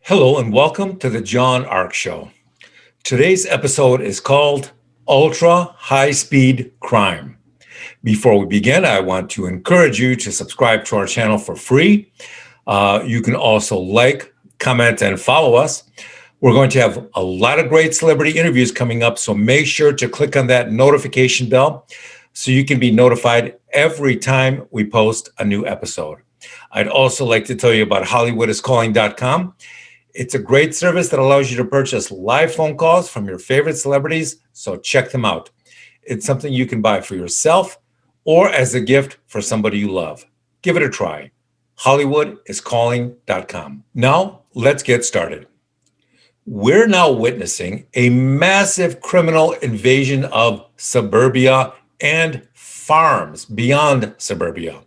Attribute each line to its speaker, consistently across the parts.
Speaker 1: Hello and welcome to the John Ark Show. Today's episode is called Ultra High Speed Crime. Before we begin, I want to encourage you to subscribe to our channel for free. You can also like, comment, and follow us. We're going to have a lot of great celebrity interviews coming up, so make sure to click on that notification bell so you can be notified every time we post a new episode. I'd also like to tell you about HollywoodIsCalling.com. It's a great service that allows you to purchase live phone calls from your favorite celebrities, so check them out. It's something you can buy for yourself or as a gift for somebody you love. Give it a try. HollywoodIsCalling.com. Now, let's get started. We're now witnessing a massive criminal invasion of suburbia and farms beyond suburbia.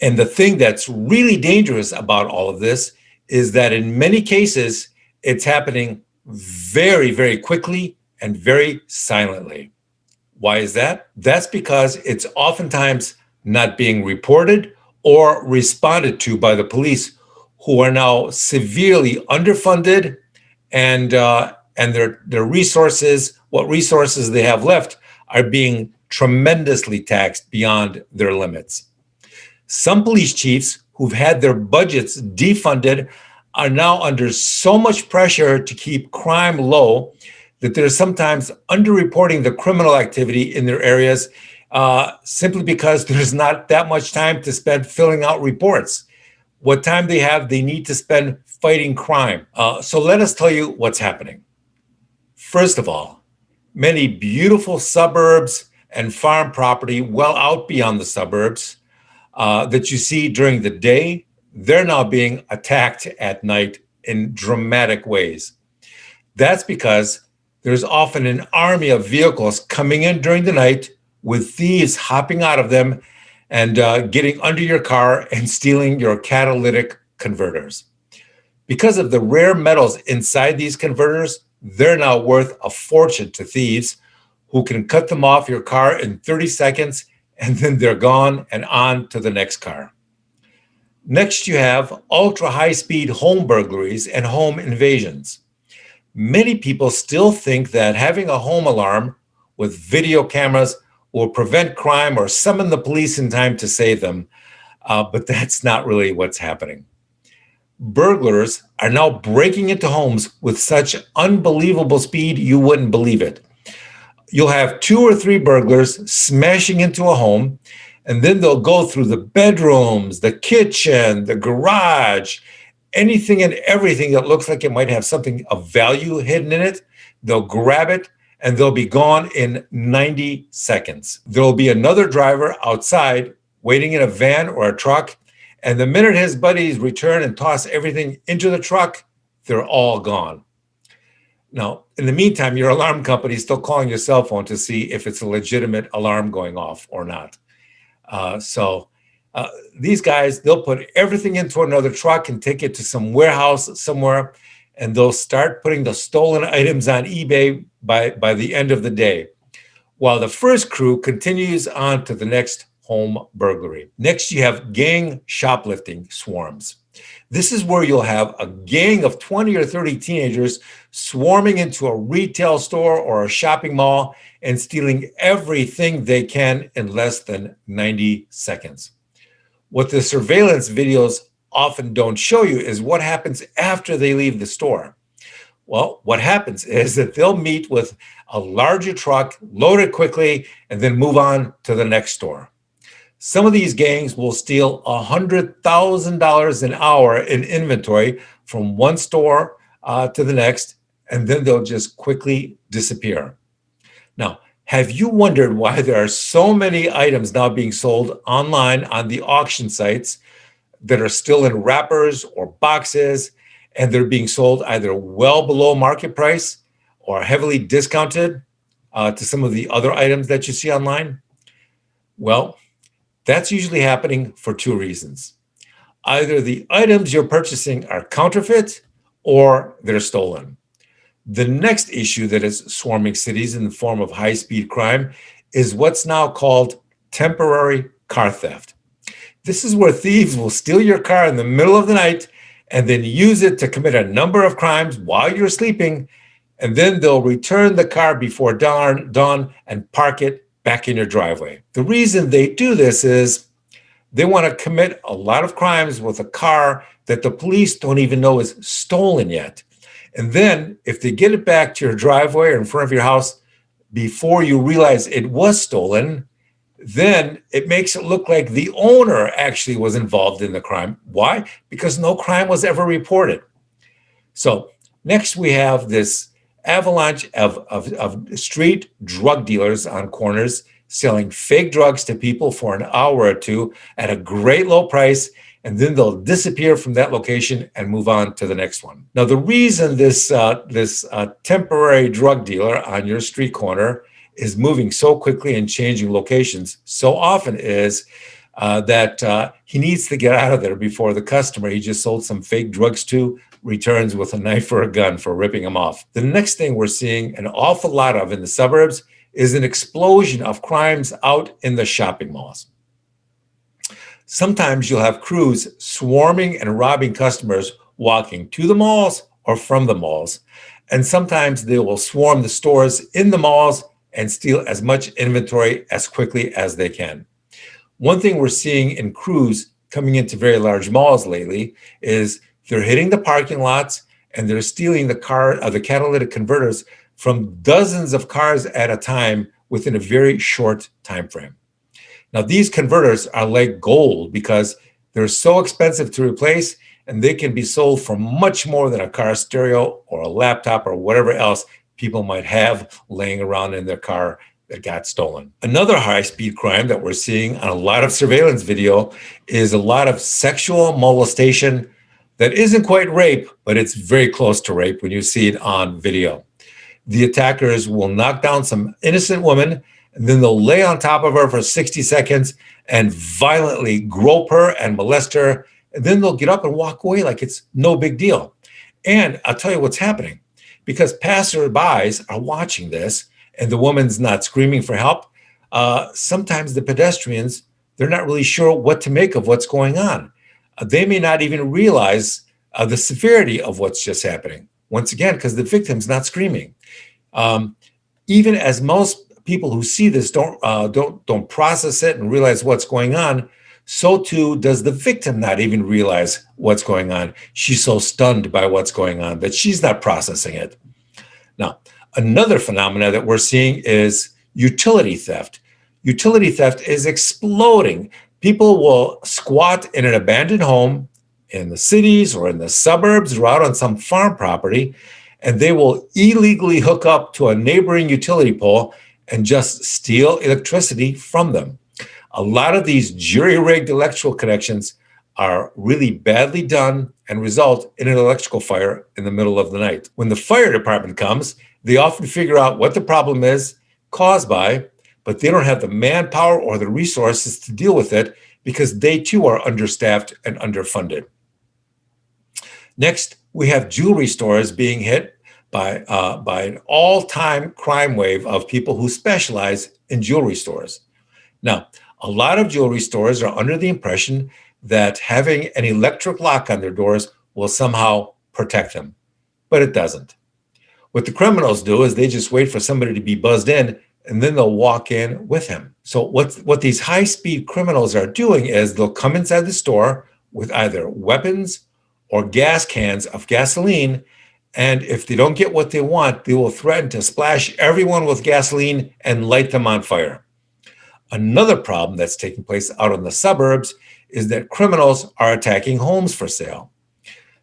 Speaker 1: And the thing that's really dangerous about all of this is that in many cases, it's happening very, very quickly and very silently. Why is that? That's because it's oftentimes not being reported or responded to by the police, who are now severely underfunded, and their resources, what resources they have left, are being tremendously taxed beyond their limits. Some police chiefs who've had their budgets defunded are now under so much pressure to keep crime low that they're sometimes underreporting the criminal activity in their areas simply because there's not that much time to spend filling out reports. What time they have, they need to spend fighting crime. So let us tell you what's happening. First of all, many beautiful suburbs and farm property well out beyond the suburbs that you see during the day, they're now being attacked at night in dramatic ways. That's because there's often an army of vehicles coming in during the night with thieves hopping out of them and getting under your car and stealing your catalytic converters. Because of the rare metals inside these converters, they're now worth a fortune to thieves who can cut them off your car in 30 seconds, and then they're gone and on to the next car. Next, you have ultra high-speed home burglaries and home invasions. Many people still think that having a home alarm with video cameras will prevent crime or summon the police in time to save them, but that's not really what's happening. Burglars are now breaking into homes with such unbelievable speed you wouldn't believe it. You'll have 2 or 3 burglars smashing into a home, and then they'll go through the bedrooms, the kitchen, the garage, anything and everything that looks like it might have something of value hidden in it. They'll grab it and they'll be gone in 90 seconds. There'll be another driver outside waiting in a van or a truck, and the minute his buddies return and toss everything into the truck, they're all gone. Now, in the meantime, your alarm company is still calling your cell phone to see if it's a legitimate alarm going off or not. These guys, they'll put everything into another truck and take it to some warehouse somewhere, and they'll start putting the stolen items on eBay by the end of the day, while the first crew continues on to the next home burglary. Next, you have gang shoplifting swarms. This is where you'll have a gang of 20 or 30 teenagers swarming into a retail store or a shopping mall and stealing everything they can in less than 90 seconds. What the surveillance videos often don't show you is what happens after they leave the store. Well, what happens is that they'll meet with a larger truck, load it quickly, and then move on to the next store. Some of these gangs will steal $100,000 an hour in inventory from one store to the next, and then they'll just quickly disappear. Now, have you wondered why there are so many items now being sold online on the auction sites that are still in wrappers or boxes, and they're being sold either well below market price or heavily discounted to some of the other items that you see online? Well, that's usually happening for 2 reasons. Either the items you're purchasing are counterfeit or they're stolen. The next issue that is swarming cities in the form of high-speed crime is what's now called temporary car theft. This is where thieves will steal your car in the middle of the night and then use it to commit a number of crimes while you're sleeping, and then they'll return the car before dawn and park it back in your driveway. The reason they do this is they want to commit a lot of crimes with a car that the police don't even know is stolen yet. And then if they get it back to your driveway or in front of your house before you realize it was stolen, then it makes it look like the owner actually was involved in the crime. Why? Because no crime was ever reported. So next we have this avalanche of street drug dealers on corners selling fake drugs to people for an hour or two at a great low price, and then they'll disappear from that location and move on to the next one. Now, the reason this temporary drug dealer on your street corner is moving so quickly and changing locations so often is that he needs to get out of there before the customer he just sold some fake drugs to returns with a knife or a gun for ripping him off. The next thing we're seeing an awful lot of in the suburbs is an explosion of crimes out in the shopping malls. Sometimes you'll have crews swarming and robbing customers walking to the malls or from the malls. And sometimes they will swarm the stores in the malls and steal as much inventory as quickly as they can. One thing we're seeing in crews coming into very large malls lately is they're hitting the parking lots and they're stealing the catalytic converters from dozens of cars at a time within a very short time frame. Now, these converters are like gold because they're so expensive to replace, and they can be sold for much more than a car stereo or a laptop or whatever else people might have laying around in their car that got stolen. Another high-speed crime that we're seeing on a lot of surveillance video is a lot of sexual molestation that isn't quite rape, but it's very close to rape when you see it on video. The attackers will knock down some innocent woman, and then they'll lay on top of her for 60 seconds and violently grope her and molest her. And then they'll get up and walk away like it's no big deal. And I'll tell you what's happening. Because passerbys are watching this and the woman's not screaming for help, sometimes the pedestrians, they're not really sure what to make of what's going on. They may not even realize the severity of what's just happening. Once again, because the victim's not screaming. Even as most people who see this don't process it and realize what's going on, so too does the victim not even realize what's going on. She's so stunned by what's going on that she's not processing it. Now, another phenomena that we're seeing is utility theft. Utility theft is exploding. People will squat in an abandoned home in the cities or in the suburbs or out on some farm property, and they will illegally hook up to a neighboring utility pole and just steal electricity from them. A lot of these jury-rigged electrical connections are really badly done and result in an electrical fire in the middle of the night. When the fire department comes, they often figure out what the problem is caused by, but they don't have the manpower or the resources to deal with it because they too are understaffed and underfunded. Next, we have jewelry stores being hit by an all-time crime wave of people who specialize in jewelry stores. Now, a lot of jewelry stores are under the impression that having an electric lock on their doors will somehow protect them, but it doesn't. What the criminals do is they just wait for somebody to be buzzed in, and then they'll walk in with him. So what these high-speed criminals are doing is they'll come inside the store with either weapons or gas cans of gasoline, and if they don't get what they want, they will threaten to splash everyone with gasoline and light them on fire. Another problem that's taking place out in the suburbs is that criminals are attacking homes for sale.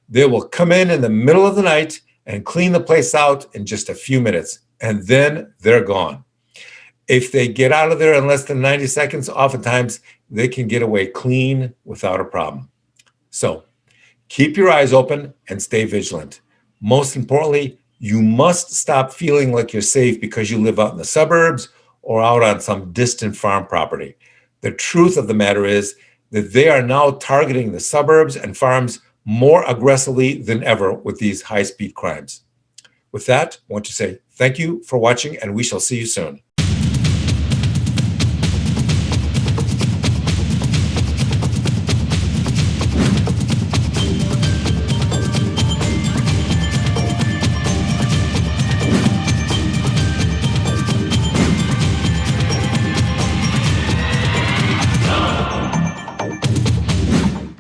Speaker 1: They will come in the middle of the night and clean the place out in just a few minutes, and then they're gone. If they get out of there in less than 90 seconds, oftentimes they can get away clean without a problem. So keep your eyes open and stay vigilant. Most importantly, you must stop feeling like you're safe because you live out in the suburbs or out on some distant farm property. The truth of the matter is that they are now targeting the suburbs and farms more aggressively than ever with these high-speed crimes. With that, I want to say thank you for watching, and we shall see you soon.